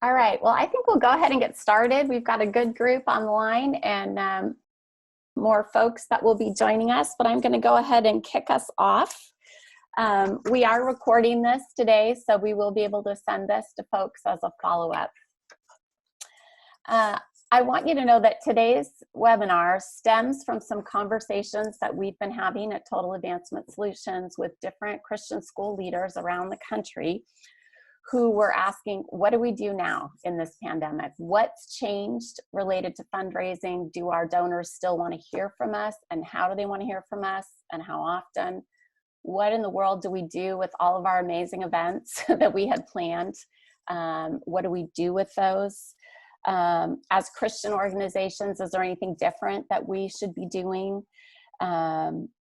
All right, well, I think we'll go ahead and get started. We've got a good group on the line and more folks that will be joining us, but I'm going to go ahead and kick us off. We are recording this today, so we will be able to send this to folks as a follow-up. I want you to know that today's webinar stems from some conversations that we've been having at Total Advancement Solutions with different Christian school leaders around the country who were asking, what do we do now in this pandemic? What's changed related to fundraising? Do our donors still want to hear from us? And how do they want to hear from us? And how often? What in the world do we do with all of our amazing events that we had planned? What do we do with those? As Christian organizations, is there anything different that we should be doing?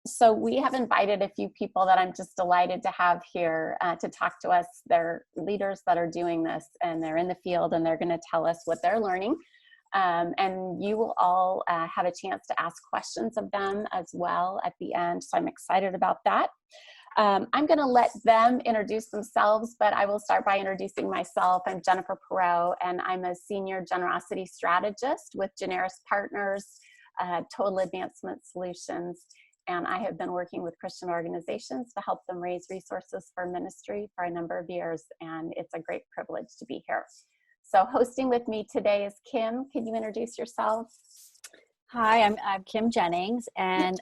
So we have invited a few people that I'm just delighted to have here to talk to us. They're leaders that are doing this, and they're in the field, and they're going to tell us what they're learning. And you will all have a chance to ask questions of them as well at the end. So I'm excited about that. I'm going to let them introduce themselves, but I will start by introducing myself. I'm Jennifer Perot, and I'm a senior generosity strategist with Generis Partners, Total Advancement Solutions, and I have been working with Christian organizations to help them raise resources for ministry for a number of years, and it's a great privilege to be here. So hosting with me today is Kim. Can you introduce yourself? Hi, I'm Kim Jennings, and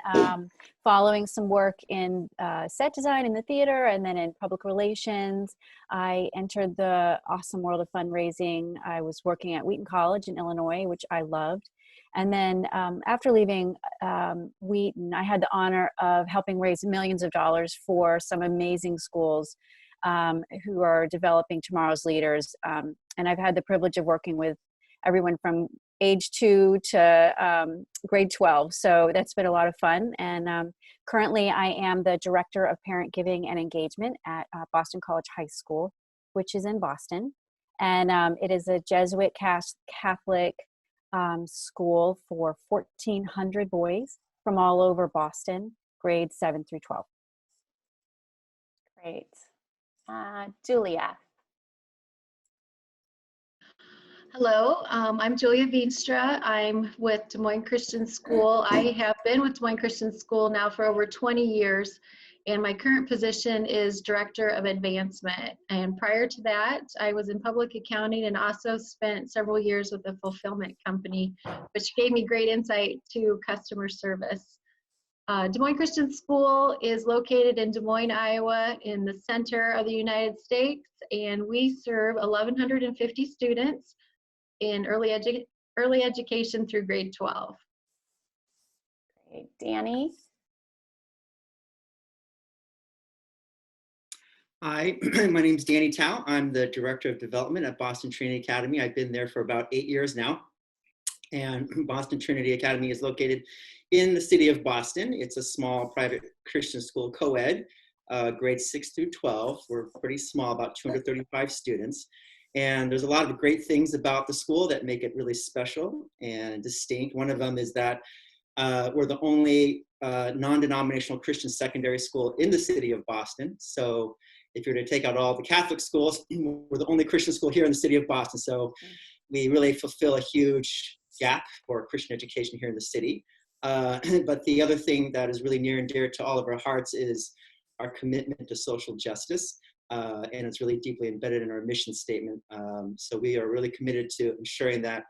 following some work in set design in the theater and then in public relations, I entered the awesome world of fundraising. I was working at Wheaton College in Illinois, which I loved. And then after leaving Wheaton, I had the honor of helping raise millions of dollars for some amazing schools who are developing tomorrow's leaders. And I've had the privilege of working with everyone from age 2 to grade 12. So that's been a lot of fun. And currently I am the Director of Parent Giving and Engagement at Boston College High School, which is in Boston. And it is a Jesuit Catholic school for 1,400 boys from all over Boston, grades 7 through 12. Great. Julia. Hello, I'm Julia Vinstra. I'm with Des Moines Christian School. I have been with Des Moines Christian School now for over 20 years, and my current position is Director of Advancement. And prior to that, I was in public accounting and also spent several years with a fulfillment company, which gave me great insight to customer service. Des Moines Christian School is located in Des Moines, Iowa, in the center of the United States, and we serve 1,150 students in early education through grade 12. Great. Danny? Hi, my name is Danny Tao. I'm the Director of Development at Boston Trinity Academy. I've been there for about 8 years now. And Boston Trinity Academy is located in the city of Boston. It's a small private Christian school, co-ed, grades 6 through 12. We're pretty small, about 235 students. And there's a lot of great things about the school that make it really special and distinct. One of them is that we're the only non-denominational Christian secondary school in the city of Boston. So if you're to take out all the Catholic schools, we're the only Christian school here in the city of Boston. So we really fulfill a huge gap for Christian education here in the city. But the other thing that is really near and dear to all of our hearts is our commitment to social justice. And it's really deeply embedded in our mission statement. So we are really committed to ensuring that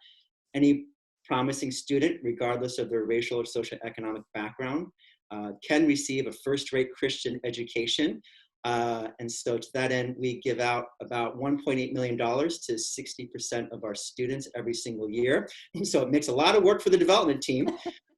any promising student, regardless of their racial or socioeconomic background, can receive a first-rate Christian education. And so to that end, we give out about $1.8 million to 60% of our students every single year. So it makes a lot of work for the development team,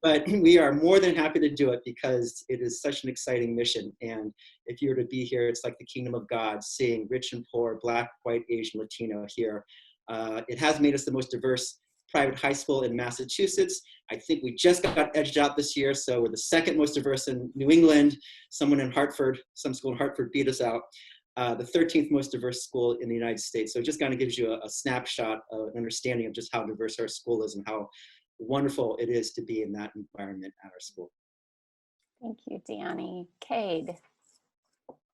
but we are more than happy to do it because it is such an exciting mission. And if you were to be here, it's like the kingdom of God, seeing rich and poor, Black, white, Asian, Latino here. It has made us the most diverse private high school in Massachusetts. I think we just got edged out this year, so we're the second most diverse in New England. Someone in Hartford, some school in Hartford beat us out. The 13th most diverse school in the United States. So it just kind of gives you a snapshot of an understanding of just how diverse our school is and how wonderful it is to be in that environment at our school. Thank you, Danny. Cade.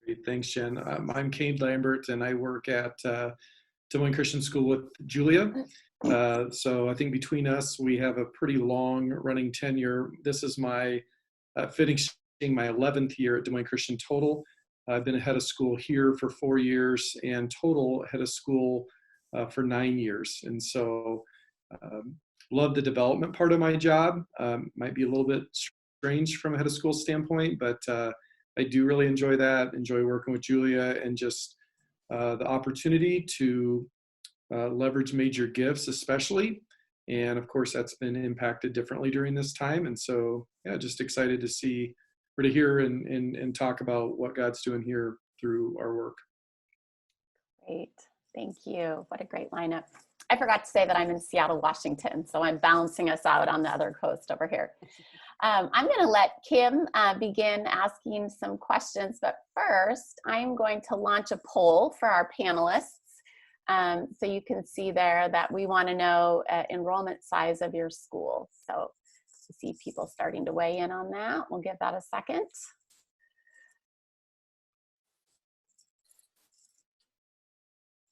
Great, thanks, Jen. I'm Kane Lambert, and I work at Des Moines Christian School with Julia. So I think between us, we have a pretty long running tenure. This is my finishing my 11th year at Des Moines Christian total. I've been head of school here for 4 years and total head of school for 9 years. And so love the development part of my job. Might be a little bit strange from a head of school standpoint, but I do really enjoy that, enjoy working with Julia, and just the opportunity to leverage major gifts especially. And of course, that's been impacted differently during this time. And so, yeah, just excited to see or to hear and talk about what God's doing here through our work. Great. Thank you. What a great lineup. I forgot to say that I'm in Seattle, Washington, so I'm balancing us out on the other coast over here. I'm going to let Kim begin asking some questions, but first I'm going to launch a poll for our panelists. So you can see there that we want to know enrollment size of your school. So you see people starting to weigh in on that. We'll give that a second.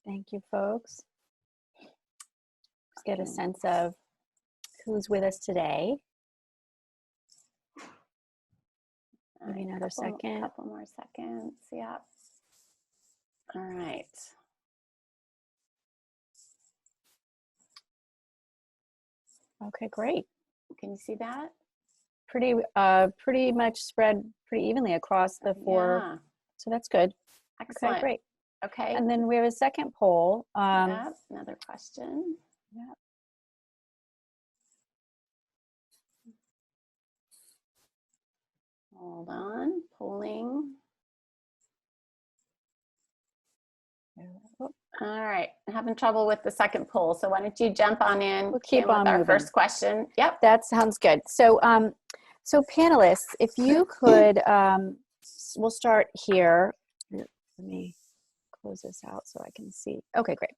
Thank you, folks. Let's get a sense of who's with us today. Maybe another second. Couple more seconds. Yeah. All right. Okay, great. Can you see that? Pretty much spread pretty evenly across the four. Yeah. So that's good. Excellent. Okay, great. Okay. And then we have a second poll. Yep, another question. Yeah. Hold on, polling. All right, I'm having trouble with the second poll, so why don't you jump on in? We'll keep Kim, on with our moving. first question. Yep. That sounds good. So, so panelists, if you could, we'll start here. Let me close this out so I can see. Okay, great.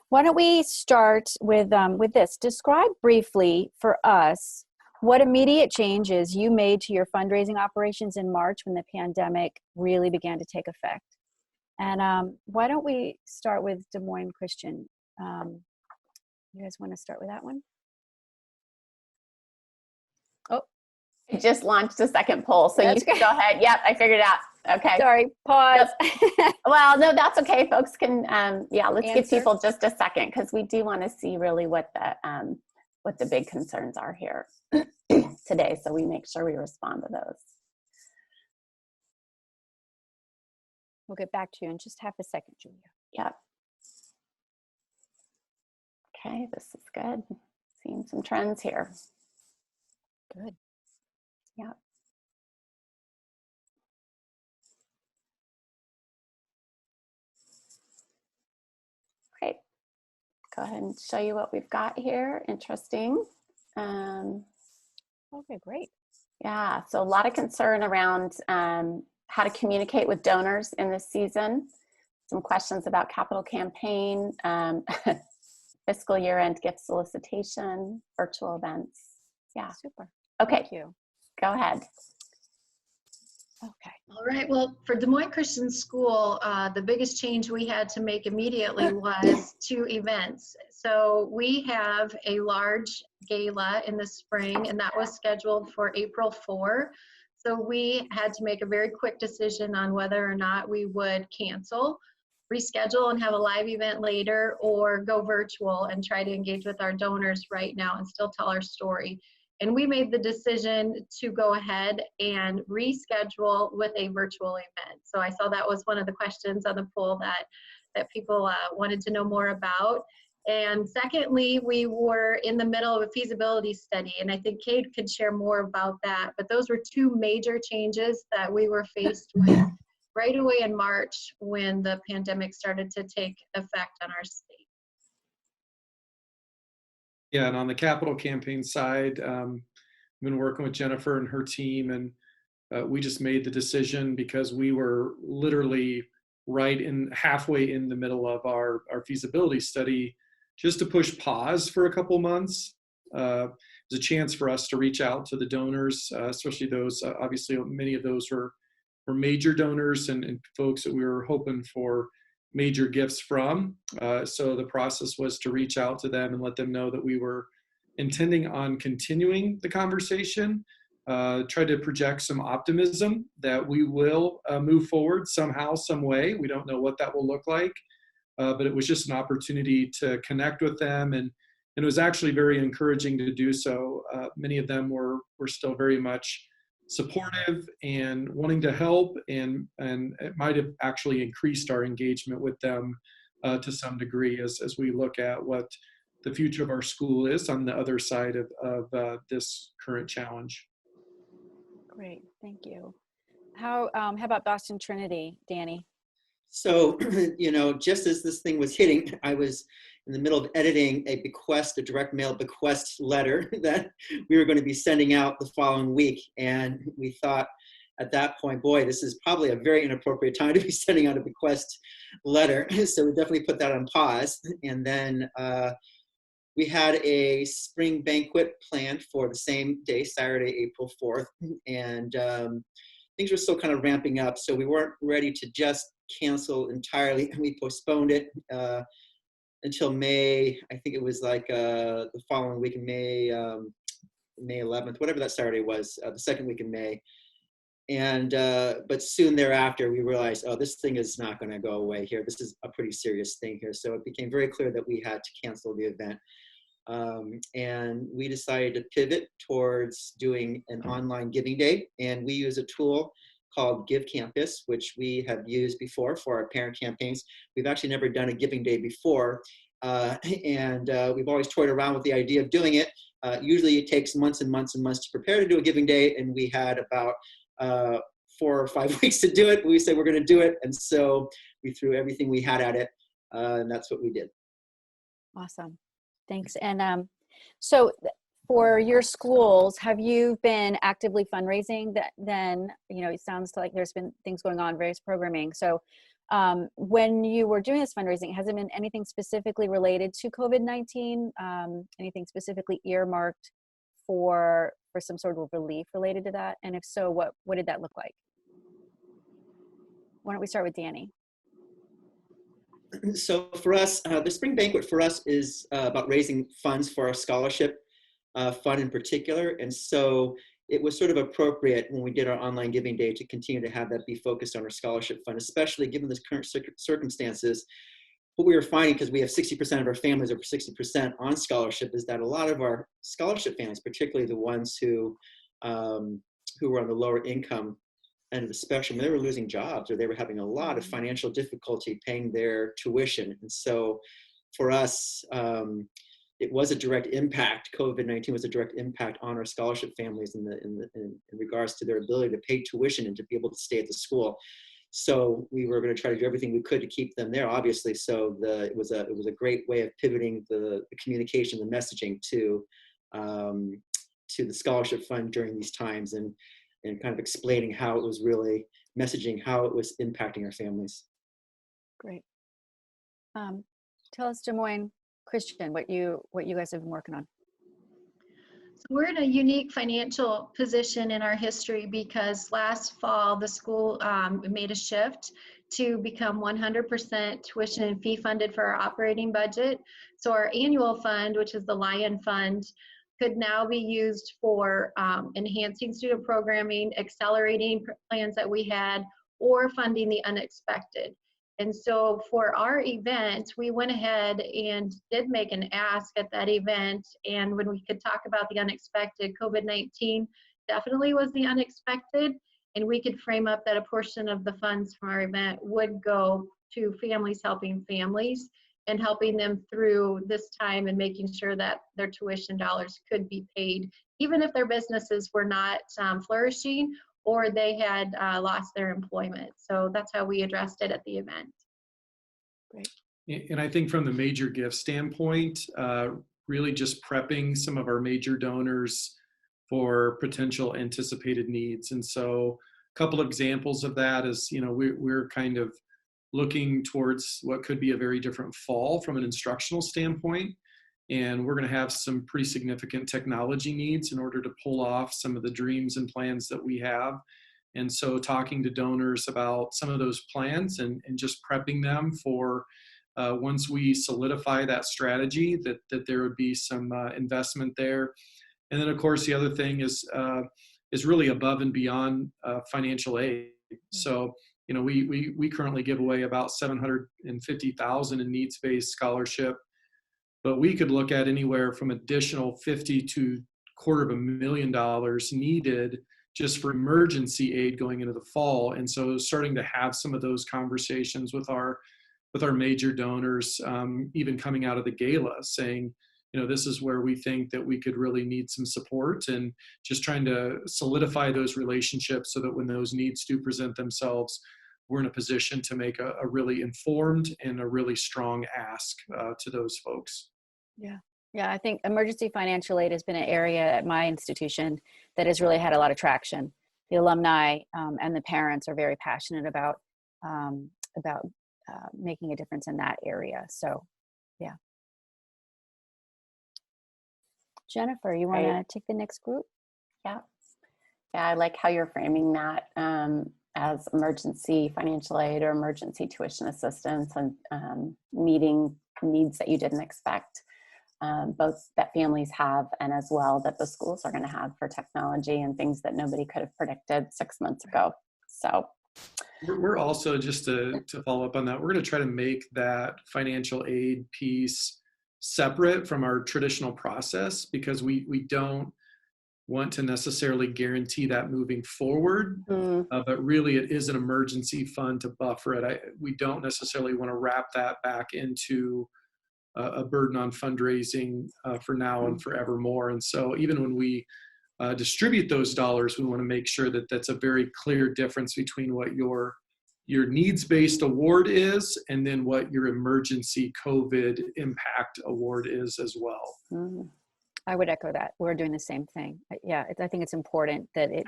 Why don't we start with this? Describe briefly for us what immediate changes you made to your fundraising operations in March when the pandemic really began to take effect. And why don't we start with Des Moines Christian? You guys want to start with that one? Oh, It just launched a second poll, so That's you can go ahead. Yep, I figured it out. Okay. sorry, pause. Well, no, that's okay. Folks can, yeah, let's give Answer. people just a second because we do want to see really what the big concerns are here today, so we make sure we respond to those. We'll get back to you in just half a second, Julia. Yep. Okay, this is good. Seeing some trends here. Good. Yep. Great. Go ahead and show you what we've got here. Interesting. Okay, great. Yeah, so a lot of concern around how to communicate with donors in this season. Some questions about capital campaign, fiscal year end gift solicitation, virtual events. Yeah. Super. Okay, Thank you. go ahead. Okay. All right, well, for Des Moines Christian School, the biggest change we had to make immediately was 2 events. So we have a large gala in the spring, and that was scheduled for April 4. So we had to make a very quick decision on whether or not we would cancel, reschedule and have a live event later, or go virtual and try to engage with our donors right now and still tell our story. And we made the decision to go ahead and reschedule with a virtual event. So I saw that was one of the questions on the poll that people wanted to know more about. And secondly, we were in the middle of a feasibility study, and I think Kate could share more about that. But those were 2 major changes that we were faced with right away in March when the pandemic started to take effect on our state. Yeah, and on the capital campaign side, I've been working with Jennifer and her team, and we just made the decision because we were literally halfway in the middle of our feasibility study, just to push pause for a couple months. It was a chance for us to reach out to the donors, especially those, obviously many of those were major donors and folks that we were hoping for major gifts from. So the process was to reach out to them and let them know that we were intending on continuing the conversation, try to project some optimism that we will move forward somehow, some way. We don't know what that will look like, but it was just an opportunity to connect with them, and it was actually very encouraging to do so. Many of them were still very much supportive and wanting to help, and it might have actually increased our engagement with them to some degree as we look at what the future of our school is on the other side of this current challenge. Great, thank you. How about Boston Trinity, Danny? So, just as this thing was hitting, I was in the middle of editing a direct mail bequest letter that we were going to be sending out the following week. And we thought at that point, boy, this is probably a very inappropriate time to be sending out a bequest letter. So we definitely put that on pause. And then we had a spring banquet planned for the same day, Saturday, April 4th. And things were still kind of ramping up. So we weren't ready to just cancel entirely. We postponed it until May. I think it was like the following week in May 11th, whatever that Saturday was, the second week in May. And but soon thereafter, we realized, oh, this thing is not going to go away here. This is a pretty serious thing here. So it became very clear that we had to cancel the event. And we decided to pivot towards doing an online giving day. And we use a tool called Give Campus, which we have used before for our parent campaigns. We've actually never done a giving day before. And we've always toyed around with the idea of doing it. Usually it takes months and months and months to prepare to do a giving day. And we had about 4 or 5 weeks to do it. We said we're going to do it. And so we threw everything we had at it. And that's what we did. Awesome. Thanks. And so for your schools, have you been actively fundraising then, it sounds like there's been things going on, various programming. So when you were doing this fundraising, has it been anything specifically related to COVID-19? Anything specifically earmarked for some sort of relief related to that? And if so, what did that look like? Why don't we start with Danny? So for us, the spring banquet for us is about raising funds for our scholarship fund in particular. And so it was sort of appropriate when we did our online giving day to continue to have that be focused on our scholarship fund, especially given the current circumstances. What we were finding, because we have 60% of our families, over 60% on scholarship, is that a lot of our scholarship families, particularly the ones who were on the lower income end of the spectrum, they were losing jobs or they were having a lot of financial difficulty paying their tuition. And so for us, it was a direct impact. COVID-19 was a direct impact on our scholarship families in regards to their ability to pay tuition and to be able to stay at the school. So we were going to try to do everything we could to keep them there, obviously. So it was a great way of pivoting the communication, the messaging to the scholarship fund during these times, and kind of explaining how it was really messaging, how it was impacting our families. Great. Tell us, Des Moines Christian, what you guys have been working on. So we're in a unique financial position in our history because last fall the school made a shift to become 100% tuition and fee funded for our operating budget. So our annual fund, which is the Lion Fund, could now be used for enhancing student programming, accelerating plans that we had, or funding the unexpected. And so for our event, we went ahead and did make an ask at that event. And when we could talk about the unexpected, COVID-19 definitely was the unexpected. And we could frame up that a portion of the funds from our event would go to families helping families and helping them through this time and making sure that their tuition dollars could be paid, even if their businesses were not flourishing or they had lost their employment. So that's how we addressed it at the event. Great. And I think from the major gift standpoint, really just prepping some of our major donors for potential anticipated needs. And so a couple of examples of that is, we're kind of looking towards what could be a very different fall from an instructional standpoint. And we're going to have some pretty significant technology needs in order to pull off some of the dreams and plans that we have. And so talking to donors about some of those plans and just prepping them for once we solidify that strategy, that there would be some investment there. And then, of course, the other thing is really above and beyond financial aid. So, we currently give away about $750,000 in needs-based scholarship, but we could look at anywhere from additional $50,000 to $250,000 needed just for emergency aid going into the fall. And so starting to have some of those conversations with our major donors, even coming out of the gala, saying, this is where we think that we could really need some support, and just trying to solidify those relationships so that when those needs do present themselves, we're in a position to make a really informed and a really strong ask to those folks. Yeah, I think emergency financial aid has been an area at my institution that has really had a lot of traction. The alumni and the parents are very passionate about making a difference in that area. So, yeah. Jennifer, you want to take the next group? Yeah, I like how you're framing that as emergency financial aid or emergency tuition assistance, and meeting needs that you didn't expect, both that families have and as well that the schools are going to have for technology and things that nobody could have predicted 6 months ago. So we're also, just to follow up on that, we're going to try to make that financial aid piece separate from our traditional process, because we don't want to necessarily guarantee that moving forward, but really it is an emergency fund to buffer it. We don't necessarily want to wrap that back into a burden on fundraising for now and forevermore. And so even when we distribute those dollars, we want to make sure that that's a very clear difference between what your needs-based award is and then what your emergency COVID impact award is as well. I would echo that. We're doing the same thing. Yeah, I think it's important that it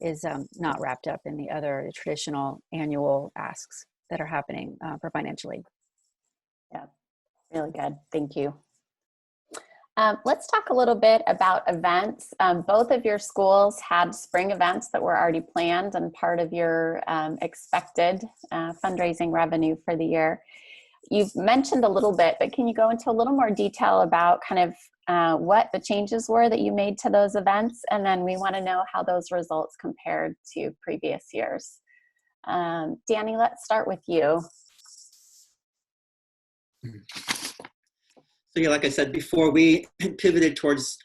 is not wrapped up in the other traditional annual asks that are happening for financial aid. Yeah, really good. Thank you. Let's talk a little bit about events. Both of your schools had spring events that were already planned and part of your expected fundraising revenue for the year. You've mentioned a little bit, but can you go into a little more detail about kind of what the changes were that you made to those events? And then we want to know how those results compared to previous years. Danny, let's start with you. So yeah, like I said before, we pivoted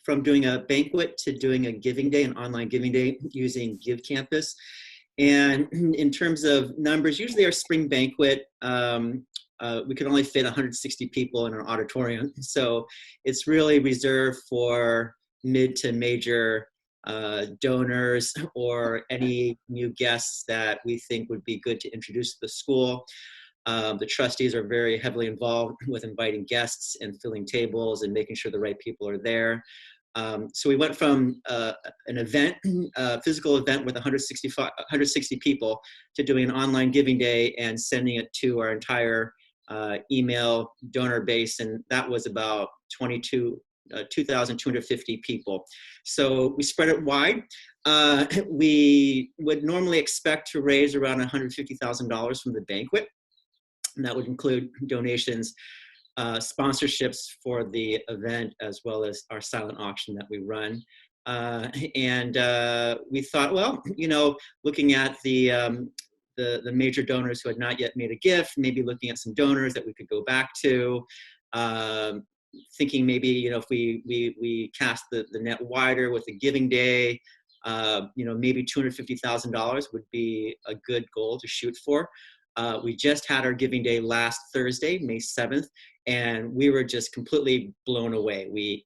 from doing a banquet to doing a giving day, an online giving day using Give Campus. And in terms of numbers, usually our spring banquet, we could only fit 160 people in an auditorium. So it's really reserved for mid to major donors or any new guests that we think would be good to introduce to the school. The trustees are very heavily involved with inviting guests and filling tables and making sure the right people are there. So we went from an event, a physical event with 160 people, to doing an online giving day and sending it to our entire email donor base, and that was about 2,250 people. So we spread it wide. We would normally expect to raise around $150,000 from the banquet. And that would include donations, sponsorships for the event, as well as our silent auction that we run. And we thought, well, looking at the major donors who had not yet made a gift, maybe looking at some donors that we could go back to, thinking maybe, if we cast the net wider with a giving day, maybe $250,000 would be a good goal to shoot for. We just had our giving day last Thursday, May 7th, and we were just completely blown away. We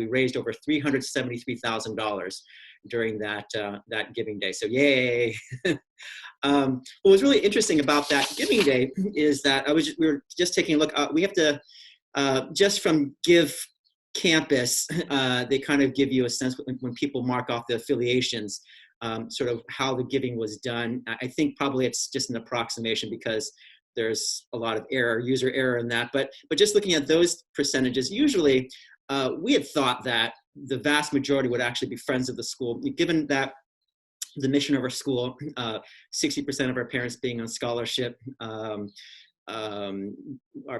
raised over $373,000 during that giving day. So yay! What was really interesting about that giving day is that we were just taking a look. We have to just from Give Campus, they kind of give you a sense when people mark off the affiliations. Sort of how the giving was done. I think probably it's just an approximation because there's a lot of user error in that. But just looking at those percentages, usually we had thought that the vast majority would actually be friends of the school, given that the mission of our school, 60% of our parents being on scholarship. Our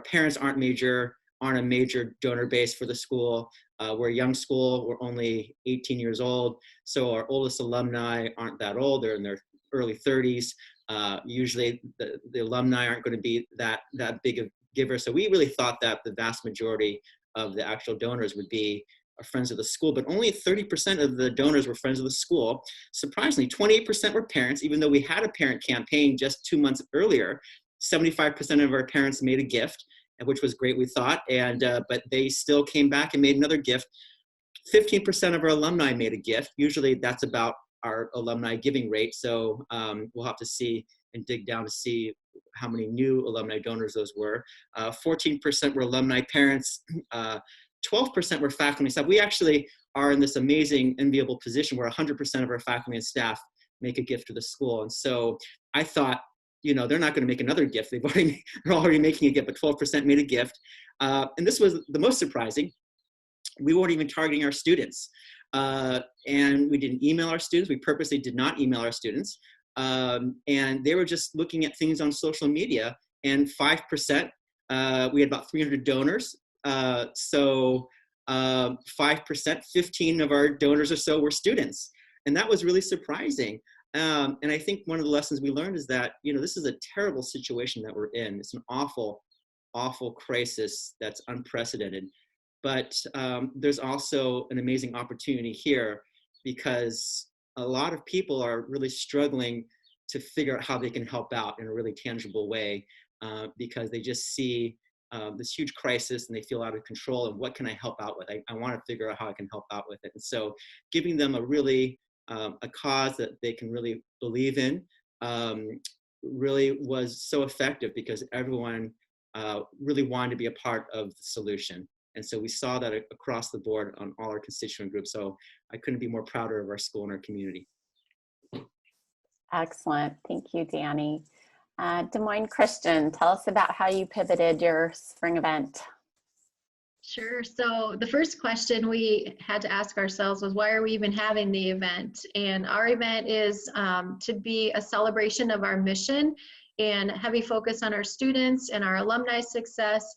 parents aren't a major donor base for the school. We're a young school. We're only 18 years old. So our oldest alumni aren't that old. They're in their early 30s. Usually the alumni aren't going to be that big of givers. So we really thought that the vast majority of the actual donors would be friends of the school, but only 30% of the donors were friends of the school. Surprisingly, 28% were parents, even though we had a parent campaign just 2 months earlier. 75% of our parents made a gift, which was great, we thought, and but they still came back and made another gift. 15% of our alumni made a gift. Usually that's about our alumni giving rate, so we'll have to see and dig down to see how many new alumni donors those were. 14% were alumni parents. 12% were faculty and staff. We actually are in this amazing, enviable position where 100% of our faculty and staff make a gift to the school. And so I thought, they're not going to make another gift. They're already making a gift, but 12% made a gift. And this was the most surprising. We weren't even targeting our students. And we didn't email our students. We purposely did not email our students. And they were just looking at things on social media. And 5%, we had about 300 donors. So 5%, 15 of our donors or so were students. And that was really surprising. And I think one of the lessons we learned is that, this is a terrible situation that we're in. It's an awful, awful crisis that's unprecedented. But there's also an amazing opportunity here because a lot of people are really struggling to figure out how they can help out in a really tangible way because they just see this huge crisis and they feel out of control, and what can I help out with? I want to figure out how I can help out with it. And so giving them a cause that they can really believe in really was so effective because everyone really wanted to be a part of the solution. And so we saw that across the board on all our constituent groups. So I couldn't be more prouder of our school and our community. Excellent. Thank you, Danny. Des Moines Christian, tell us about how you pivoted your spring event. Sure. So the first question we had to ask ourselves was, why are we even having the event? And our event is to be a celebration of our mission and heavy focus on our students and our alumni success.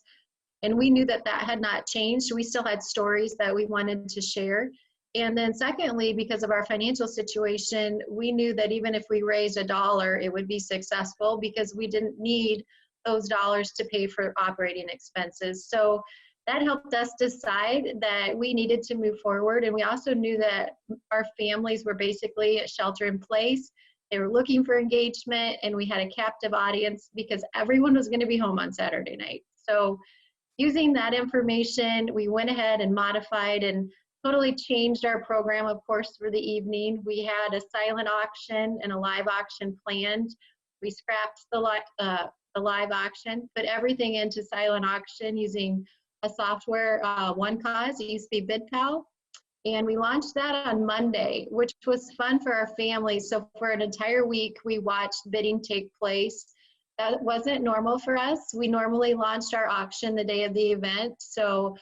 And we knew that had not changed. We still had stories that we wanted to share. And then secondly, because of our financial situation, we knew that even if we raised $1, it would be successful because we didn't need those dollars to pay for operating expenses. So that helped us decide that we needed to move forward. And we also knew that our families were basically a shelter in place. They were looking for engagement, and we had a captive audience because everyone was going to be home on Saturday night. So using that information, we went ahead and modified and totally changed our program, of course, for the evening. We had a silent auction and a live auction planned. We scrapped the live auction, put everything into silent auction using a software, OneCause. It used to be BidPal. And we launched that on Monday, which was fun for our families. So for an entire week, we watched bidding take place. That wasn't normal for us. We normally launched our auction the day of the event. So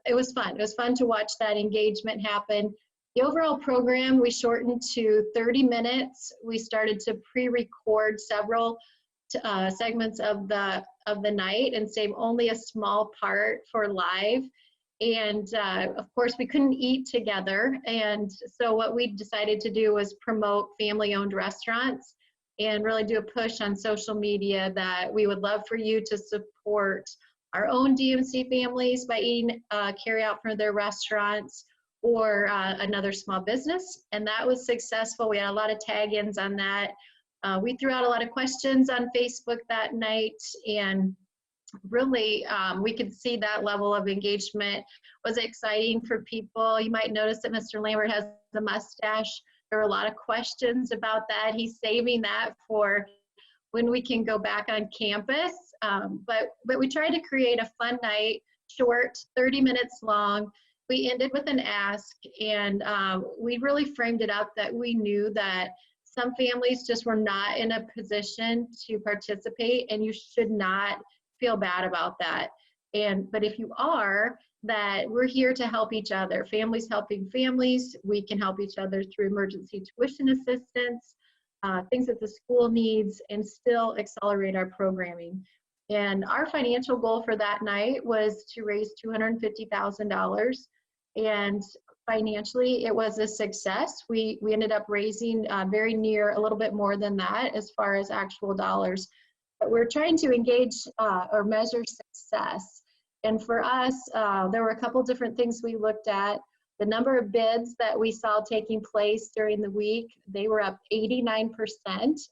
it was fun. It was fun to watch that engagement happen. The overall program, we shortened to 30 minutes. We started to pre-record several segments of the night and save only a small part for live. And of course, we couldn't eat together. And so what we decided to do was promote family-owned restaurants and really do a push on social media that we would love for you to support our own DMC families by eating carry out from their restaurants or another small business. And that was successful. We had a lot of tag-ins on that. We threw out a lot of questions on Facebook that night, and really we could see that level of engagement was exciting for people. You might notice that Mr. Lambert has a mustache. There were a lot of questions about that. He's saving that for when we can go back on campus. But we tried to create a fun night, short, 30 minutes long. We ended with an ask, and we really framed it up that we knew that some families just were not in a position to participate, and you should not feel bad about that. But if you are, that we're here to help each other. Families helping families. We can help each other through emergency tuition assistance, things that the school needs, and still accelerate our programming. And our financial goal for that night was to raise $250,000. And financially, it was a success. We ended up raising very near a little bit more than that as far as actual dollars. But we're trying to engage or measure success. And for us, there were a couple different things we looked at. The number of bids that we saw taking place during the week, they were up 89%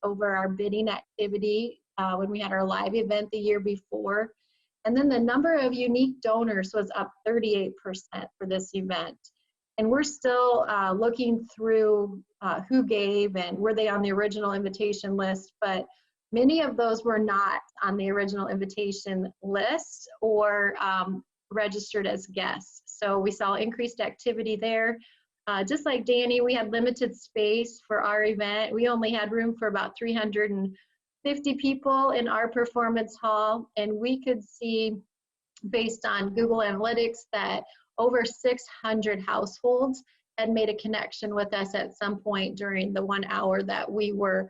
over our bidding activity when we had our live event the year before. And then the number of unique donors was up 38% for this event. And we're still looking through who gave and were they on the original invitation list, but many of those were not on the original invitation list or registered as guests. So we saw increased activity there. Just like Danny, we had limited space for our event. We only had room for about 350 people in our performance hall, and we could see, based on Google Analytics, that over 600 households had made a connection with us at some point during the 1 hour that we were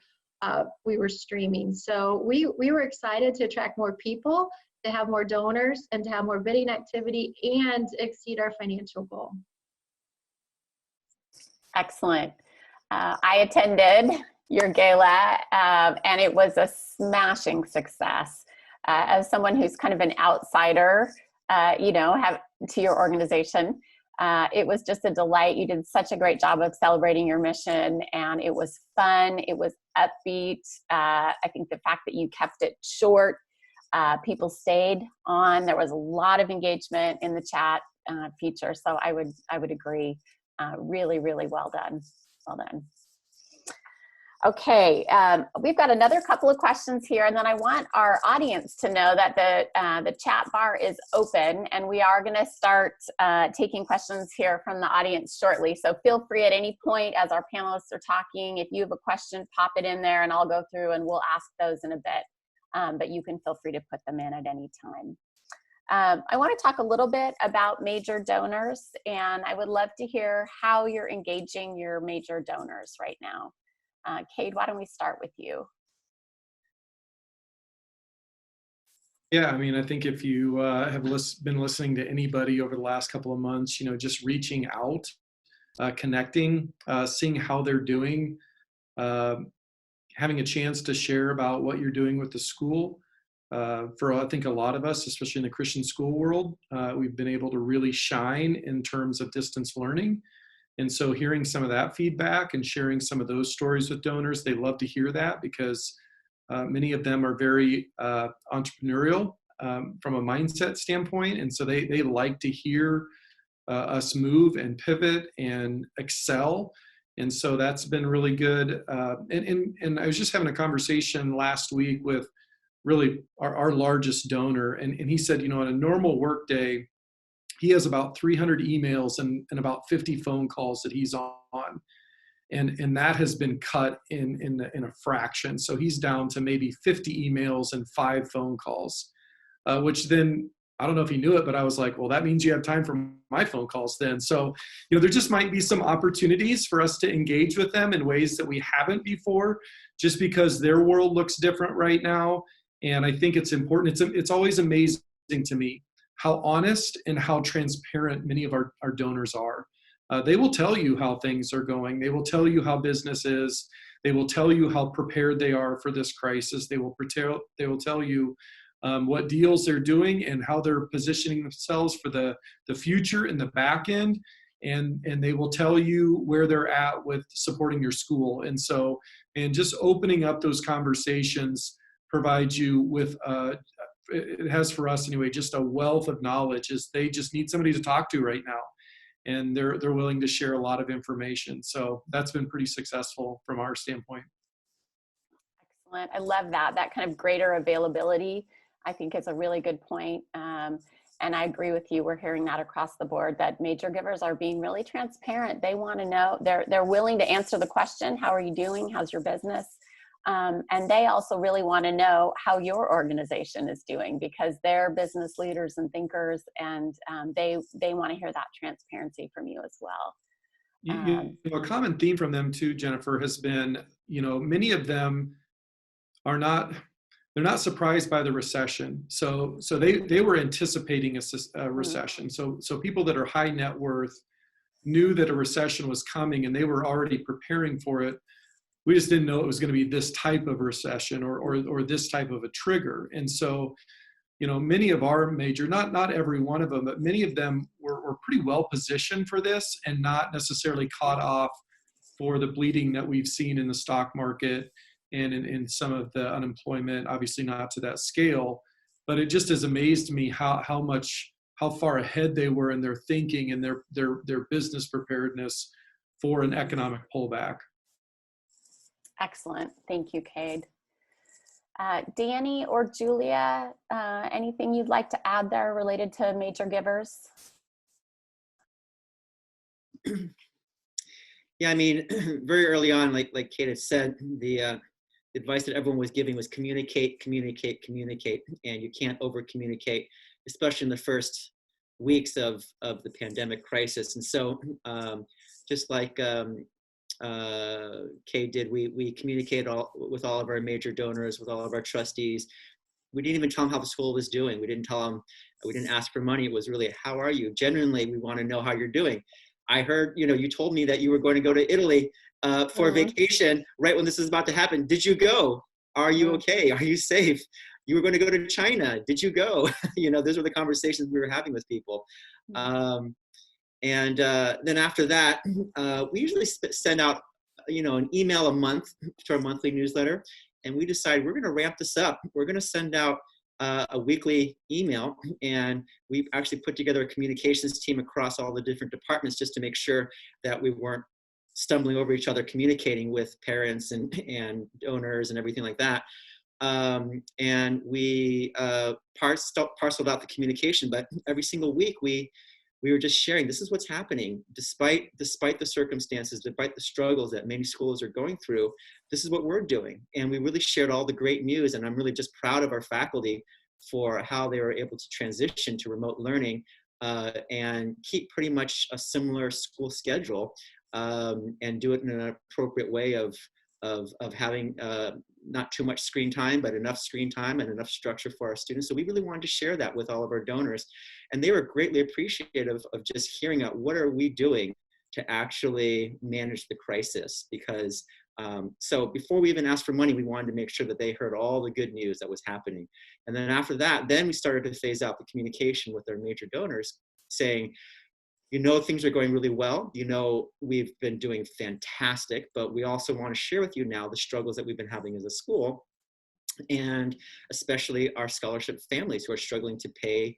streaming. So we were excited to attract more people, to have more donors, and to have more bidding activity and exceed our financial goal. Excellent. I attended your gala, and it was a smashing success. As someone who's kind of an outsider, to your organization, it was just a delight. You did such a great job of celebrating your mission, and it was fun. It was upbeat. I think the fact that you kept it short, people stayed on. There was a lot of engagement in the chat feature, so I would agree. Really, really well done. Well done. Okay, we've got another couple of questions here, and then I want our audience to know that the chat bar is open, and we are going to start taking questions here from the audience shortly. So feel free at any point as our panelists are talking. If you have a question, pop it in there, and I'll go through and we'll ask those in a bit. But you can feel free to put them in at any time. I want to talk a little bit about major donors, and I would love to hear how you're engaging your major donors right now. Cade, why don't we start with you? Yeah, I mean, I think if you have been listening to anybody over the last couple of months, just reaching out, connecting, seeing how they're doing, having a chance to share about what you're doing with the school. For I think a lot of us, especially in the Christian school world, we've been able to really shine in terms of distance learning. And so hearing some of that feedback and sharing some of those stories with donors, they love to hear that because many of them are very entrepreneurial from a mindset standpoint. And so they like to hear us move and pivot and excel. And so that's been really good. And I was just having a conversation last week with really our largest donor. And he said, on a normal work day, he has about 300 emails and about 50 phone calls that he's on. And that has been cut in a fraction. So he's down to maybe 50 emails and 5 phone calls, which then, I don't know if he knew it, but I was like, well, that means you have time for my phone calls then. So, there just might be some opportunities for us to engage with them in ways that we haven't before, just because their world looks different right now. And I think it's important. It's always amazing to me how honest and how transparent many of our donors are. They will tell you how things are going. They will tell you how business is. They will tell you how prepared they are for this crisis. They will tell you what deals they're doing and how they're positioning themselves for the future in the back end. And they will tell you where they're at with supporting your school. And just opening up those conversations provides you with it has for us anyway, just a wealth of knowledge. Is they just need somebody to talk to right now, and they're willing to share a lot of information. So that's been pretty successful from our standpoint. Excellent. I love that kind of greater availability. I think it's a really good point. And I agree with you. We're hearing that across the board, that major givers are being really transparent. They want to know, they're willing to answer the question, how are you doing? How's your business? And they also really want to know how your organization is doing, because they're business leaders and thinkers, and they want to hear that transparency from you as well. A common theme from them too, Jennifer, has been, many of them are they're not surprised by the recession. So they were anticipating a recession. So people that are high net worth knew that a recession was coming, and they were already preparing for it. We just didn't know it was going to be this type of recession or this type of a trigger. And so, many of our major, not every one of them, but many of them were pretty well positioned for this and not necessarily caught off for the bleeding that we've seen in the stock market and in some of the unemployment, obviously not to that scale. But it just has amazed me how far ahead they were in their thinking and their business preparedness for an economic pullback. Excellent. Thank you, Cade. Danny or Julia, anything you'd like to add there related to major givers? Yeah, I mean, very early on, like Kate had said, the advice that everyone was giving was communicate, communicate, communicate, and you can't over communicate, especially in the first weeks of the pandemic crisis. And so, just like Kay did, we communicated with all of our major donors, with all of our trustees. We didn't even tell them how the school was doing. We didn't ask for money. It was really, how are you? Genuinely, we want to know how you're doing. I heard, you told me that you were going to go to Italy for a vacation right when this is about to happen. Did you go? Are you okay? Are you safe? You were going to go to China. Did you go? Those were the conversations we were having with people. And then after that, we usually send out, an email a month to our monthly newsletter. And we decided we're going to ramp this up. We're going to send out a weekly email. And we actually put together a communications team across all the different departments just to make sure that we weren't stumbling over each other, communicating with parents and donors and everything like that. And we parceled out the communication, but every single week we were just sharing, this is what's happening, despite the circumstances, despite the struggles that many schools are going through, this is what we're doing. And we really shared all the great news, and I'm really just proud of our faculty for how they were able to transition to remote learning and keep pretty much a similar school schedule and do it in an appropriate way of having not too much screen time, but enough screen time and enough structure for our students. So we really wanted to share that with all of our donors. And they were greatly appreciative of just hearing out, what are we doing to actually manage the crisis? Because so before we even asked for money, we wanted to make sure that they heard all the good news that was happening. And then after that, then we started to phase out the communication with our major donors, saying, things are going really well. We've been doing fantastic, but we also want to share with you now the struggles that we've been having as a school, and especially our scholarship families who are struggling to pay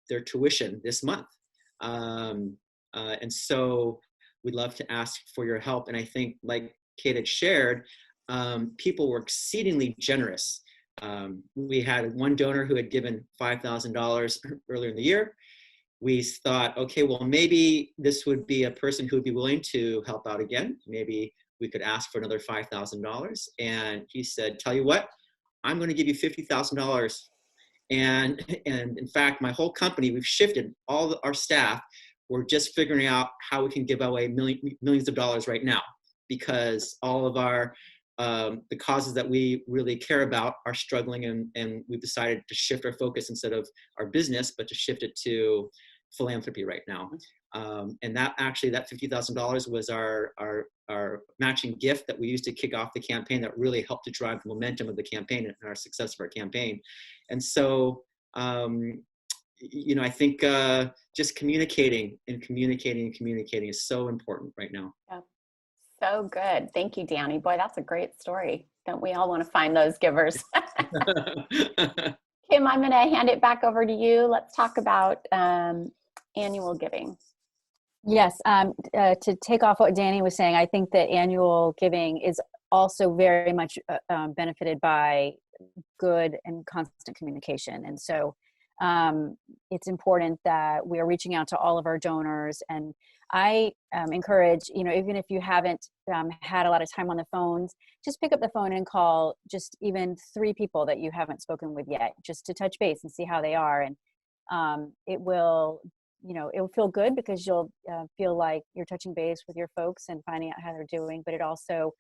their tuition this month. And so we'd love to ask for your help. And I think, like Kate had shared, people were exceedingly generous. We had one donor who had given $5,000 earlier in the year. We thought, okay, well, maybe this would be a person who would be willing to help out again. Maybe we could ask for another $5,000. And he said, tell you what, I'm going to give you $50,000. And in fact, my whole company, we've shifted all our staff. We're just figuring out how we can give away millions of dollars right now, because all of our the causes that we really care about are struggling, and we've decided to shift our focus instead of our business, but to shift it to philanthropy right now. And that $50,000 was our matching gift that we used to kick off the campaign that really helped to drive the momentum of the campaign and our success of our campaign. And so, I think just communicating is so important right now. Yeah. So good. Thank you, Danny. Boy, that's a great story. Don't we all want to find those givers? Kim, I'm going to hand it back over to you. Let's talk about annual giving. Yes, to take off what Danny was saying, I think that annual giving is also very much benefited by good and constant communication. And so it's important that we are reaching out to all of our donors. And I encourage, even if you haven't had a lot of time on the phones, just pick up the phone and call just even 3 people that you haven't spoken with yet, just to touch base and see how they are. And it will feel good because you'll feel like you're touching base with your folks and finding out how they're doing, but it also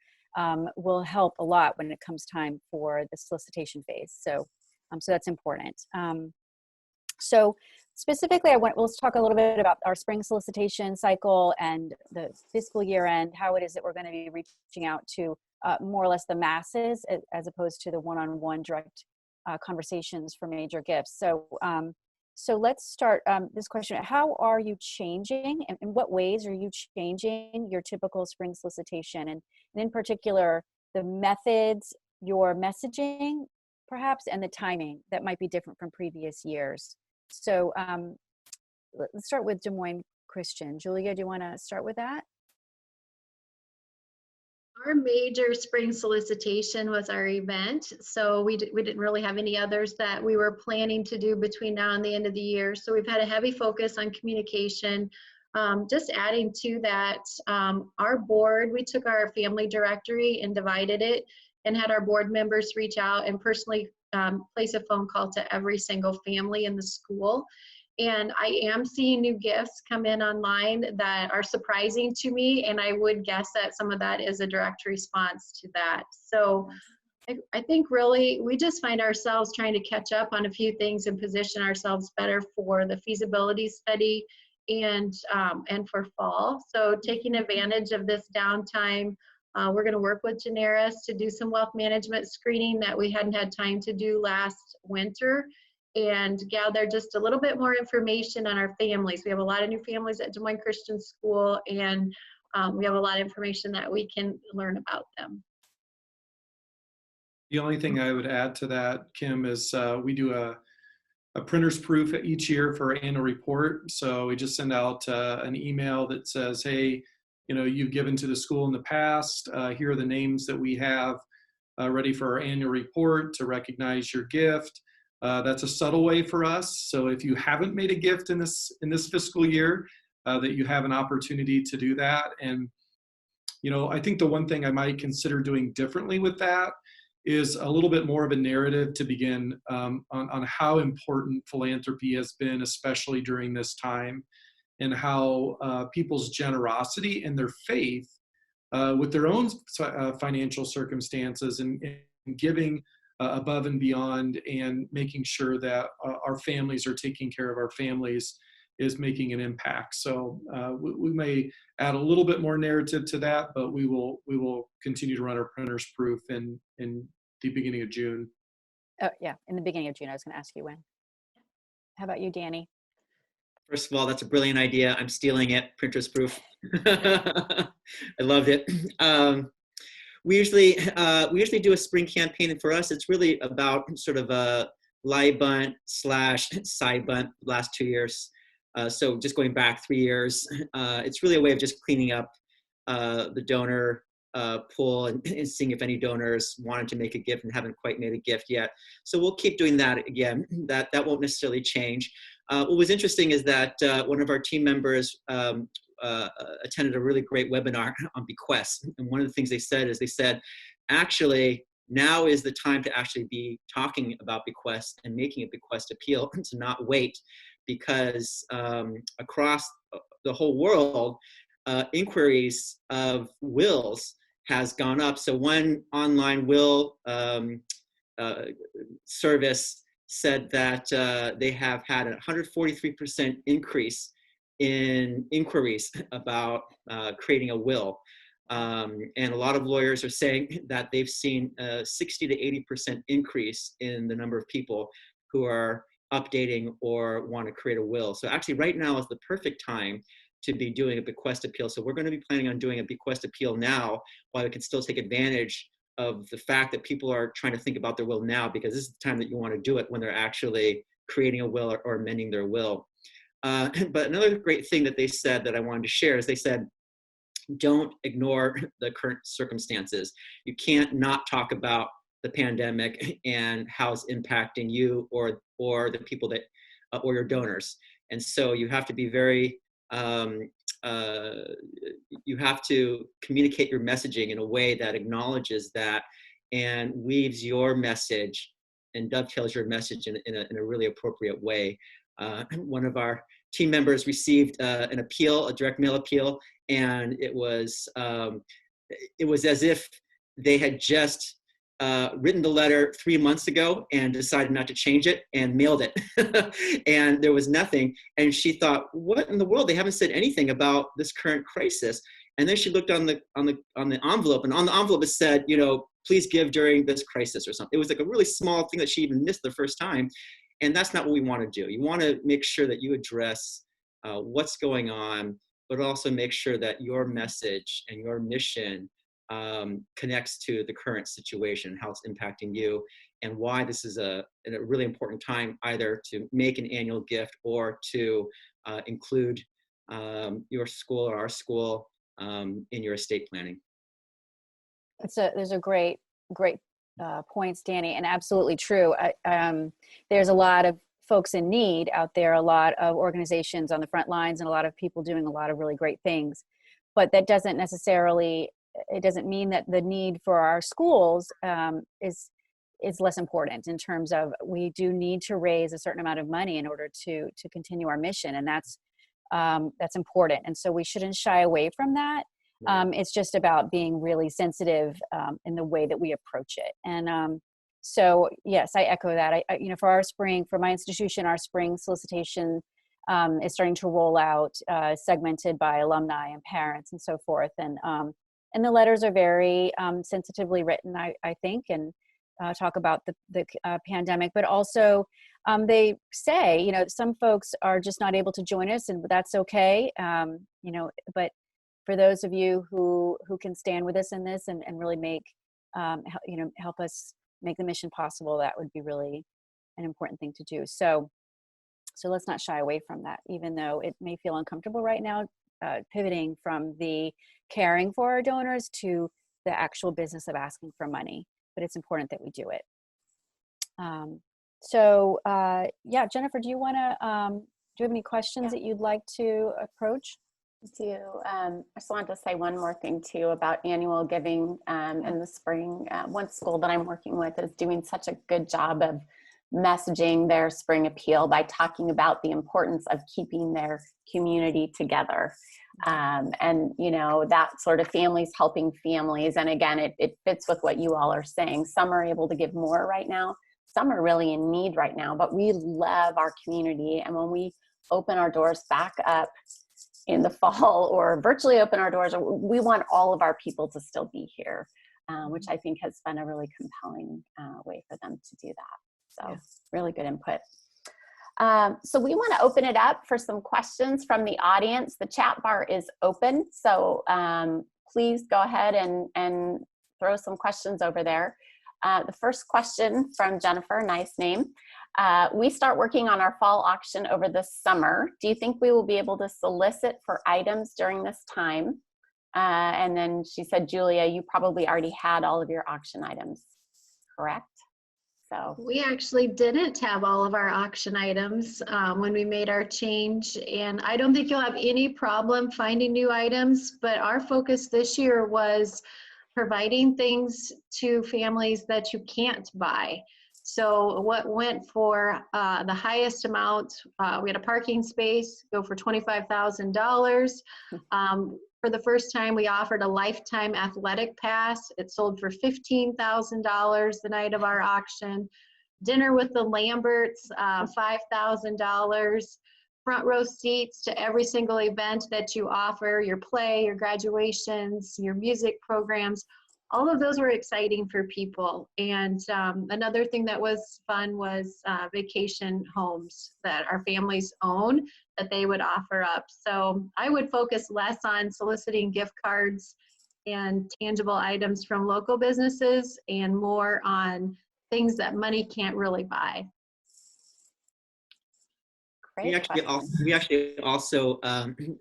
will help a lot when it comes time for the solicitation phase. So that's important. So specifically, let's talk a little bit about our spring solicitation cycle and the fiscal year end, how it is that we're going to be reaching out to more or less the masses as opposed to the one-on-one direct conversations for major gifts. So let's start this question. How are you changing, and in what ways are you changing your typical spring solicitation? And in particular, the methods, your messaging, perhaps, and the timing that might be different from previous years. So let's start with Des Moines Christian. Julia, do you want to start with that? Our major spring solicitation was our event, so we didn't really have any others that we were planning to do between now and the end of the year. So we've had a heavy focus on communication. Just adding to that, our board, we took our family directory and divided it and had our board members reach out and personally place a phone call to every single family in the school. And I am seeing new gifts come in online that are surprising to me, and I would guess that some of that is a direct response to that. So I think really we just find ourselves trying to catch up on a few things and position ourselves better for the feasibility study and for fall. So taking advantage of this downtime, we're going to work with Generis to do some wealth management screening that we hadn't had time to do last winter, and gather just a little bit more information on our families. We have a lot of new families at Des Moines Christian School, and we have a lot of information that we can learn about them. The only thing I would add to that, Kim, is we do a printer's proof each year for our annual report. So we just send out an email that says, hey, you've given to the school in the past. Here are the names that we have ready for our annual report to recognize your gift. That's a subtle way for us. So if you haven't made a gift in this fiscal year, that you have an opportunity to do that. And, I think the one thing I might consider doing differently with that is a little bit more of a narrative to begin on how important philanthropy has been, especially during this time, and how people's generosity and their faith with their own financial circumstances and giving above and beyond, and making sure that our families are taking care of our families is making an impact. So we may add a little bit more narrative to that, but we will continue to run our printer's proof in the beginning of June. Oh yeah, in the beginning of June. I was going to ask you when. How about you, Danny? First of all, that's a brilliant idea. I'm stealing it. Printer's proof. I loved it. We usually do a spring campaign, and for us, it's really about sort of a lie bunt / side bunt last 2 years. So just going back 3 years, it's really a way of just cleaning up the donor pool and seeing if any donors wanted to make a gift and haven't quite made a gift yet. So we'll keep doing that again. That won't necessarily change. What was interesting is that one of our team members attended a really great webinar on bequests. And one of the things they said, actually, now is the time to actually be talking about bequests and making a bequest appeal, to not wait, because across the whole world, inquiries of wills has gone up. So one online will service said that they have had a 143% increase in inquiries about creating a will. And a lot of lawyers are saying that they've seen a 60 to 80% increase in the number of people who are updating or want to create a will. So actually right now is the perfect time to be doing a bequest appeal. So we're going to be planning on doing a bequest appeal now, while we can still take advantage of the fact that people are trying to think about their will now, because this is the time that you want to do it, when they're actually creating a will or amending their will. But another great thing that they said that I wanted to share is they said, don't ignore the current circumstances. You can't not talk about the pandemic and how it's impacting you or the people that or your donors. And so you have to be very, you have to communicate your messaging in a way that acknowledges that and weaves your message and dovetails your message in a really appropriate way. One of our team members received an appeal, a direct mail appeal, and it was as if they had just written the letter 3 months ago and decided not to change it and mailed it. And there was nothing. And she thought, what in the world? They haven't said anything about this current crisis. And then she looked on the envelope, and on the envelope it said, please give during this crisis or something. It was like a really small thing that she even missed the first time. And that's not what we want to do. You want to make sure that you address what's going on, but also make sure that your message and your mission connects to the current situation, how it's impacting you, and why this is a really important time either to make an annual gift or to include your school or our school in your estate planning. There's a great points, Danny, and absolutely true. There's a lot of folks in need out there, a lot of organizations on the front lines, and a lot of people doing a lot of really great things. But that doesn't mean that the need for our schools is less important in terms of we do need to raise a certain amount of money in order to continue our mission, and that's important. And so we shouldn't shy away from that. It's just about being really sensitive in the way that we approach it. And so, yes, I echo that. For my institution, our spring solicitation is starting to roll out, segmented by alumni and parents and so forth. And the letters are very sensitively written, I think, and talk about the pandemic, but also they say, some folks are just not able to join us, and that's okay. But for those of you who can stand with us in this and really make, help us make the mission possible, that would be really an important thing to do. So let's not shy away from that, even though it may feel uncomfortable right now, pivoting from the caring for our donors to the actual business of asking for money. But it's important that we do it. Jennifer, do you have any questions that you'd like to approach? I just wanted to say one more thing too about annual giving in the spring. One school that I'm working with is doing such a good job of messaging their spring appeal by talking about the importance of keeping their community together. And that sort of families helping families. And again, it fits with what you all are saying. Some are able to give more right now. Some are really in need right now, but we love our community. And when we open our doors back up in the fall or virtually open our doors, we want all of our people to still be here, which I think has been a really compelling way for them to do that. So really good input. So we want to open it up for some questions from the audience. The chat bar is open, so please go ahead and throw some questions over there. The first question from Jennifer, nice name. We start working on our fall auction over the summer. Do you think we will be able to solicit for items during this time? And then she said, Julia, you probably already had all of your auction items, correct? So we actually didn't have all of our auction items when we made our change, and I don't think you'll have any problem finding new items, but our focus this year was providing things to families that you can't buy. So what went for the highest amount, we had a parking space go for $25,000. For the first time, we offered a lifetime athletic pass. It sold for $15,000 the night of our auction. Dinner with the Lamberts, $5,000. Front row seats to every single event that you offer, your play, your graduations, your music programs. All of those were exciting for people. And another thing that was fun was vacation homes that our families own that they would offer up. So I would focus less on soliciting gift cards and tangible items from local businesses and more on things that money can't really buy. We actually also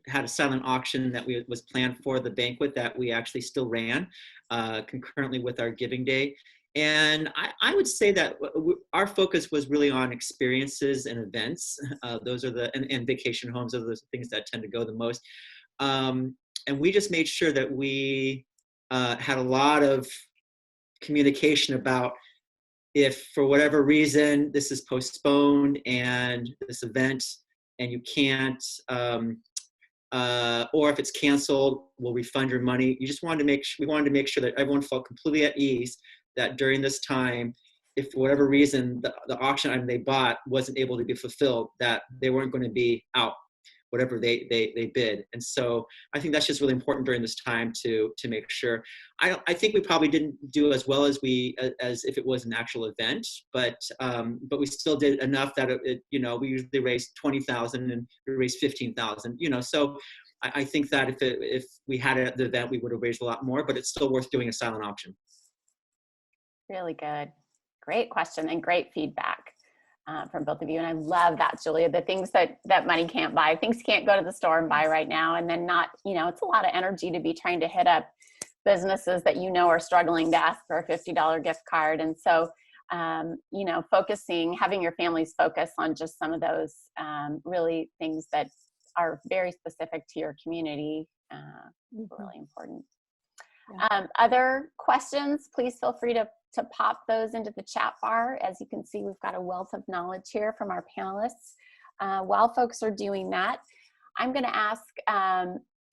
had a silent auction that was planned for the banquet that we actually still ran concurrently with our Giving Day. And I would say that our focus was really on experiences and events. Those are and vacation homes are the things that tend to go the most. And we just made sure that we had a lot of communication about if for whatever reason this is postponed and this event and you can't, or if it's canceled, we'll refund your money. We wanted to make sure that everyone felt completely at ease that during this time, if for whatever reason the auction item they bought wasn't able to be fulfilled, that they weren't going to be out whatever they bid. And so I think that's just really important during this time to make sure. I think we probably didn't do as well as as if it was an actual event, but we still did enough that we usually raised 20,000 and we raised 15,000. So I think that if we had the event, we would have raised a lot more, but it's still worth doing a silent auction. Really good. Great question and great feedback from both of you. And I love that, Julia, the things that money can't buy, things you can't go to the store and buy right now. And then it's a lot of energy to be trying to hit up businesses that are struggling to ask for a $50 gift card. And so, having your families focus on just some of those really things that are very specific to your community, really important. Yeah. Other questions, please feel free to pop those into the chat bar. As you can see, we've got a wealth of knowledge here from our panelists. While folks are doing that, I'm going to ask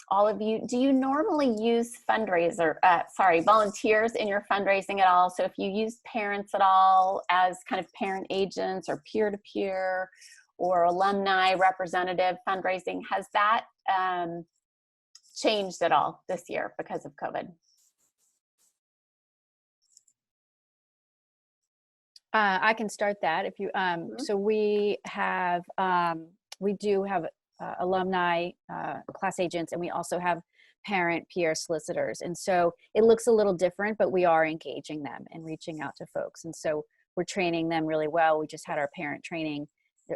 all of you, do you normally use volunteers in your fundraising at all? So if you use parents at all as kind of parent agents or peer-to-peer or alumni representative fundraising, has that changed at all this year because of COVID? I can start that if you. So we do have alumni class agents, and we also have parent peer solicitors. And so it looks a little different, but we are engaging them and reaching out to folks. And so we're training them really well. We just had our parent training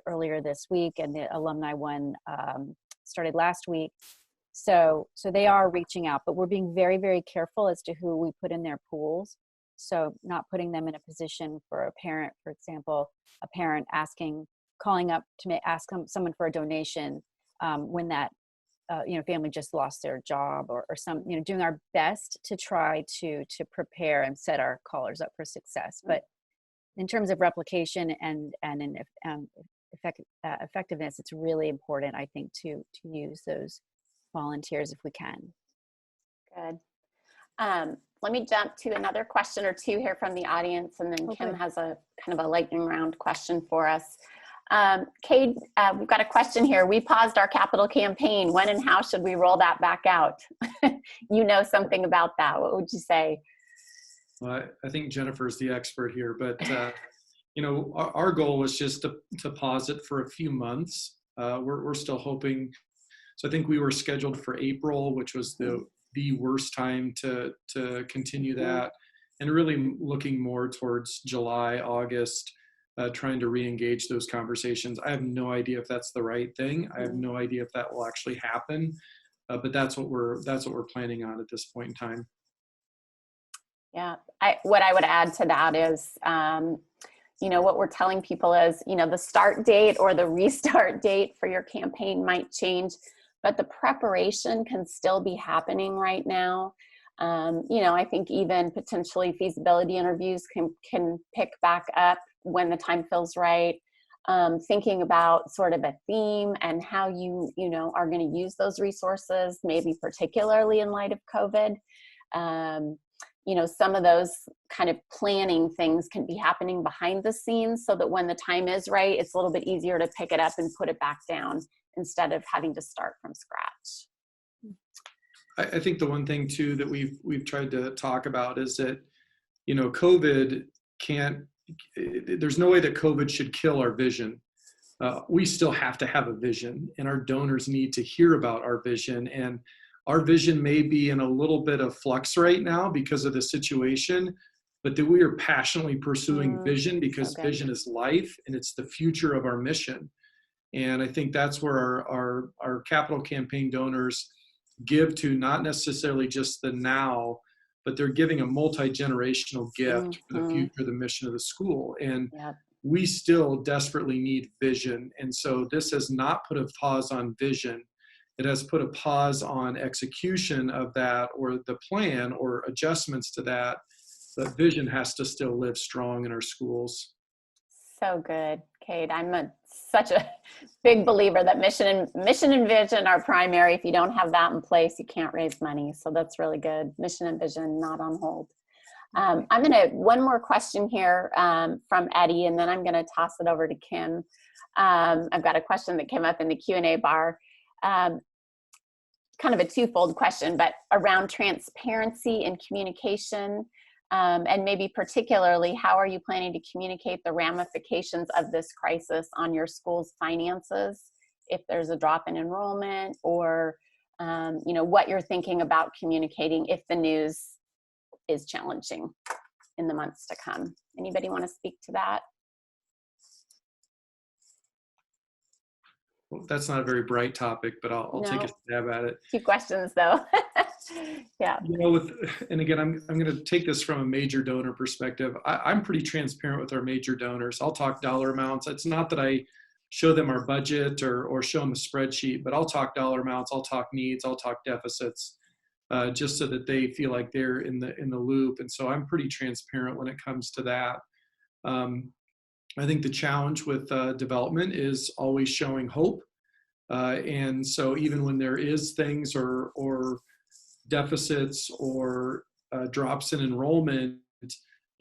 earlier this week, and the alumni one started last week. So they are reaching out, but we're being very, very careful as to who we put in their pools. So not putting them in a position for a parent, for example, a parent calling up to ask someone for a donation when that family just lost their job or some, doing our best to try to prepare and set our callers up for success. But in terms of replication and effectiveness, it's really important, I think, to use those volunteers if we can. Good. Let me jump to another question or two here from the audience, and then Kim has a kind of a lightning round question for us. Kate, we've got a question here. We paused our capital campaign. When and how should we roll that back out? You know something about that. What would you say? Well, I think Jennifer's the expert here, but our goal was just to pause it for a few months. We're still hoping. So I think we were scheduled for April, which was the worst time to continue that, and really looking more towards July, August, trying to re-engage those conversations. I have no idea if that's the right thing. I have no idea if that will actually happen, but that's what we're planning on at this point in time. Yeah, what I would add to that is, what we're telling people is, the start date or the restart date for your campaign might change, but the preparation can still be happening right now. I think even potentially feasibility interviews can pick back up when the time feels right. Thinking about sort of a theme and how you are going to use those resources, maybe particularly in light of COVID. Some of those kind of planning things can be happening behind the scenes so that when the time is right, it's a little bit easier to pick it up and put it back down instead of having to start from scratch. I think the one thing too that we've tried to talk about is that, COVID there's no way that COVID should kill our vision. We still have to have a vision, and our donors need to hear about our vision. And our vision may be in a little bit of flux right now because of the situation, but that we are passionately pursuing vision because vision is life and it's the future of our mission. And I think that's where our capital campaign donors give to, not necessarily just the now, but they're giving a multi-generational gift for the future, the mission of the school. And Yep. we still desperately need vision. And so this has not put a pause on vision. It has put a pause on execution of that or the plan or adjustments to that. But vision has to still live strong in our schools. So good, Kate. I'm such a big believer that mission and vision are primary. If you don't have that in place, you can't raise money. So that's really good. Mission and vision not on hold. I'm one more question here from Eddie, and then I'm gonna toss it over to Kim. I've got a question that came up in the Q&A bar. Kind of a twofold question, but around transparency and communication. And maybe particularly, how are you planning to communicate the ramifications of this crisis on your school's finances, if there's a drop in enrollment, or what you're thinking about communicating if the news is challenging in the months to come? Anybody want to speak to that? Well, that's not a very bright topic, but I'll take a stab at it. 2 questions though. Yeah. And again, I'm going to take this from a major donor perspective. I'm pretty transparent with our major donors. I'll talk dollar amounts. It's not that I show them our budget or show them a spreadsheet, but I'll talk dollar amounts, I'll talk needs, I'll talk deficits, just so that they feel like they're in the loop. And so I'm pretty transparent when it comes to that. I think the challenge with development is always showing hope. And so even when there is things or deficits or drops in enrollment,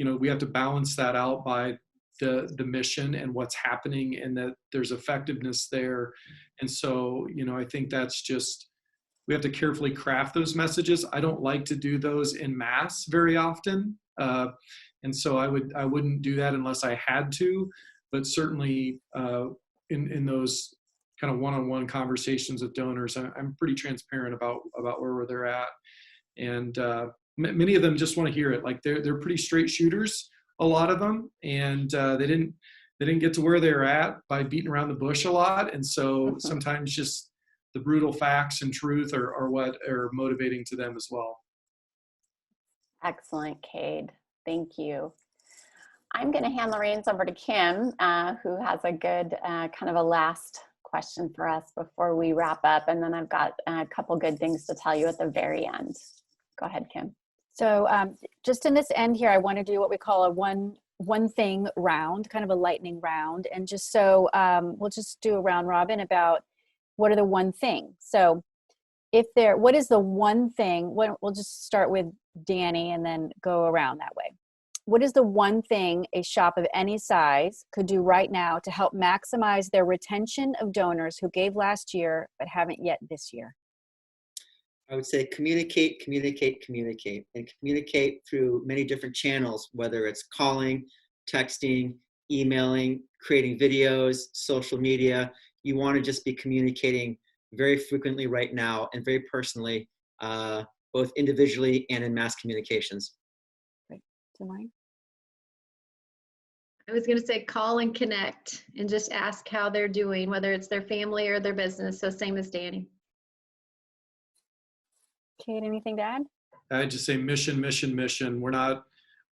we have to balance that out by the mission and what's happening, and that there's effectiveness there. And so, I think that's just, we have to carefully craft those messages. I don't like to do those in mass very often. And so I wouldn't do that unless I had to, but certainly in those kind of one-on-one conversations with donors, I'm pretty transparent about where they're at. And many of them just want to hear it. Like they're pretty straight shooters, a lot of them, and they didn't get to where they're at by beating around the bush a lot. And so sometimes just the brutal facts and truth are what are motivating to them as well. Excellent, Cade. Thank you. I'm going to hand the reins over to Kim, who has a good kind of a last question for us before we wrap up. And then I've got a couple good things to tell you at the very end. Go ahead, Kim. So just in this end here, I want to do what we call a one thing round, kind of a lightning round. And just so we'll just do a round robin about what are the one thing. So what is the one thing, we'll just start with Danny and then go around that way. What is the one thing a shop of any size could do right now to help maximize their retention of donors who gave last year but haven't yet this year? I would say communicate, and communicate through many different channels, whether it's calling, texting, emailing, creating videos, social media. You want to just be communicating very frequently right now and very personally, both individually and in mass communications. Great. Mine? I was going to say call and connect and just ask how they're doing, whether it's their family or their business. So same as Danny. Kate, anything to add? I'd just say mission. We're not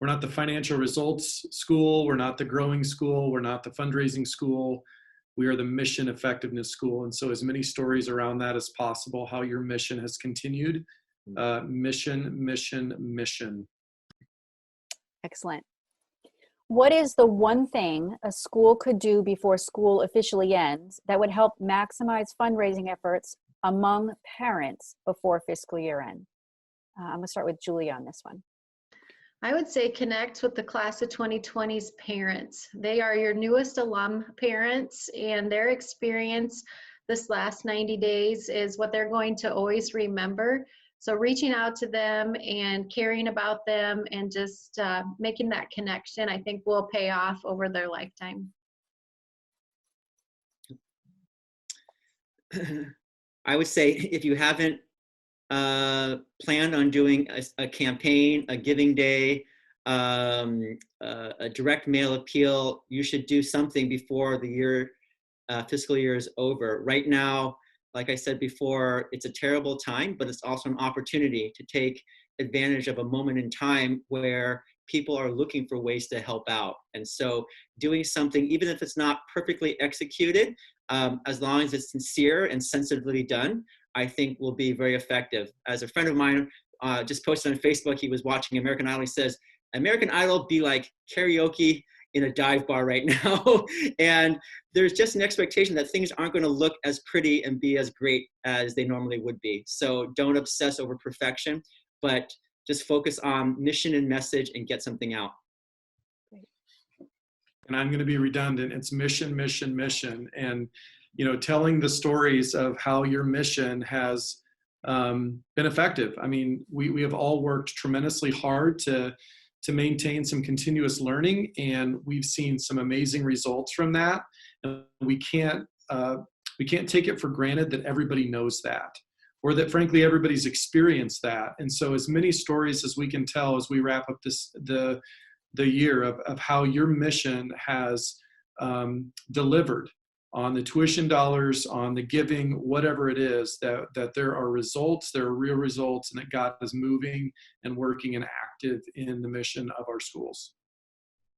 the financial results school. We're not the growing school. We're not the fundraising school. We are the mission effectiveness school. And so as many stories around that as possible, how your mission has continued. Mission. Excellent. What is the one thing a school could do before school officially ends that would help maximize fundraising efforts among parents before fiscal year end? I'm going to start with Julia on this one. I would say connect with the class of 2020's parents. They are your newest alum parents, and their experience this last 90 days is what they're going to always remember. So reaching out to them and caring about them and just making that connection, I think will pay off over their lifetime. I would say if you haven't planned on doing a campaign, a giving day, a direct mail appeal, you should do something before the fiscal year is over. Right now, like I said before, it's a terrible time, but it's also an opportunity to take advantage of a moment in time where people are looking for ways to help out. And so doing something, even if it's not perfectly executed, as long as it's sincere and sensitively done, I think will be very effective. As a friend of mine just posted on Facebook, he was watching American Idol. He says, American Idol be like karaoke in a dive bar right now. And there's just an expectation that things aren't going to look as pretty and be as great as they normally would be. So don't obsess over perfection, but just focus on mission and message and get something out. And I'm going to be redundant. It's mission, mission, mission. And, you know, telling the stories of how your mission has been effective. I mean, we have all worked tremendously hard to maintain some continuous learning, and we've seen some amazing results from that. And we can't take it for granted that everybody knows that, or that frankly everybody's experienced that. And so as many stories as we can tell as we wrap up the year of how your mission has delivered on the tuition dollars, on the giving, whatever it is, that there are results, there are real results, and that God is moving and working and active in the mission of our schools.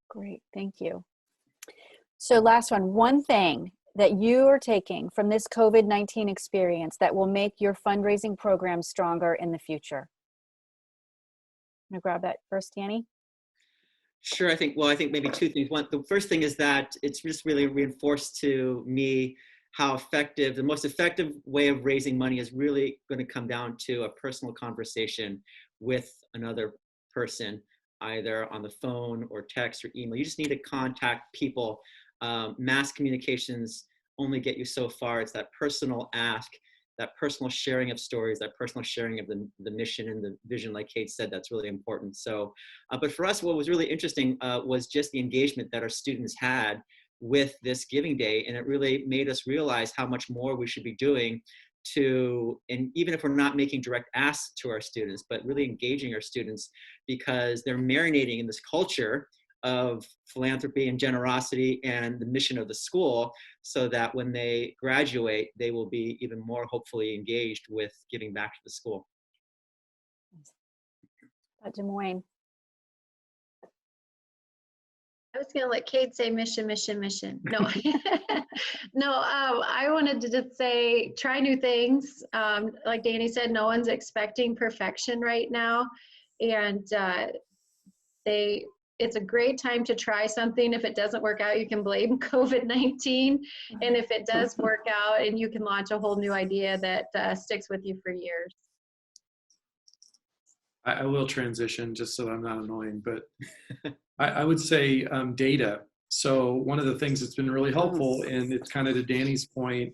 Great, thank you. So last one thing that you are taking from this COVID-19 experience that will make your fundraising program stronger in the future. I'm gonna grab that first, Danny. Sure, I think maybe two things. One, the first thing is that it's just really reinforced to me how effective, the most effective way of raising money is really going to come down to a personal conversation with another person, either on the phone or text or email. You just need to contact people. Mass communications only get you so far. It's that personal ask, that personal sharing of stories, that personal sharing of the mission and the vision, like Kate said, that's really important. So, but for us, what was really interesting was just the engagement that our students had with this Giving Day. And it really made us realize how much more we should be doing and even if we're not making direct asks to our students, but really engaging our students, because they're marinating in this culture of philanthropy and generosity and the mission of the school, so that when they graduate, they will be even more hopefully engaged with giving back to the school. Des Moines. I was going to let Kate say mission, mission, mission. No, no, I wanted to just say, try new things. Like Danny said, no one's expecting perfection right now. And it's a great time to try something. If it doesn't work out, you can blame COVID-19. And if it does work out, and you can launch a whole new idea that sticks with you for years. I will transition just so I'm not annoying, but I would say data. So one of the things that's been really helpful, and it's kind of to Danny's point,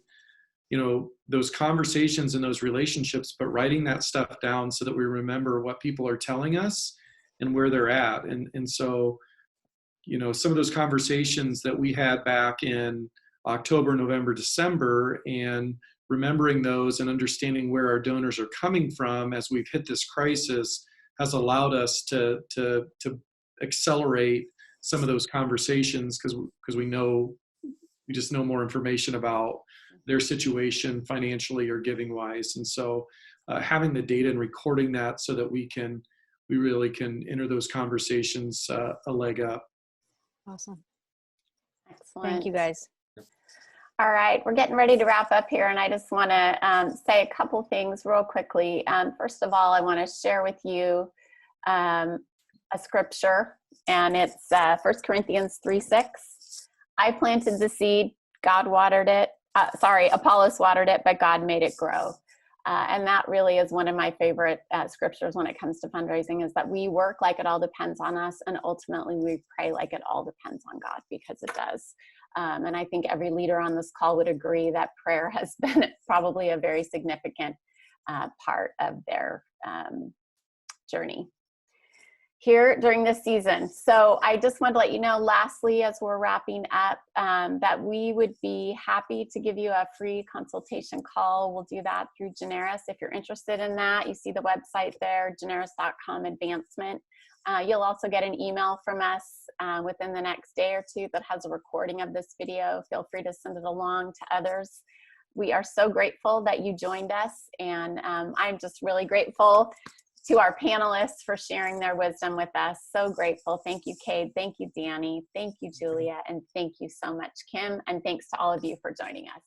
you know, those conversations and those relationships, but writing that stuff down so that we remember what people are telling us and where they're at. And so, you know, some of those conversations that we had back in October, November, December, and remembering those and understanding where our donors are coming from as we've hit this crisis has allowed us to accelerate some of those conversations, because we just know more information about their situation financially or giving wise. And so having the data and recording that so that we really can enter those conversations a leg up. Awesome. Excellent. Thank you, guys. All right, we're getting ready to wrap up here, and I just want to say a couple things real quickly. First of all, I want to share with you a scripture, and it's 1 Corinthians 3:6. I planted the seed, God watered it. Apollos watered it, but God made it grow. And that really is one of my favorite scriptures when it comes to fundraising, is that we work like it all depends on us, and ultimately we pray like it all depends on God, because it does. And I think every leader on this call would agree that prayer has been probably a very significant part of their journey here during this season. So I just wanted to let you know, lastly, as we're wrapping up, that we would be happy to give you a free consultation call. We'll do that through Generis. If you're interested in that, you see the website there, generis.com advancement. You'll also get an email from us within the next day or two that has a recording of this video. Feel free to send it along to others. We are so grateful that you joined us, and I'm just really grateful to our panelists for sharing their wisdom with us. So grateful. Thank you, Cade. Thank you, Danny. Thank you, Julia. And thank you so much, Kim. And thanks to all of you for joining us.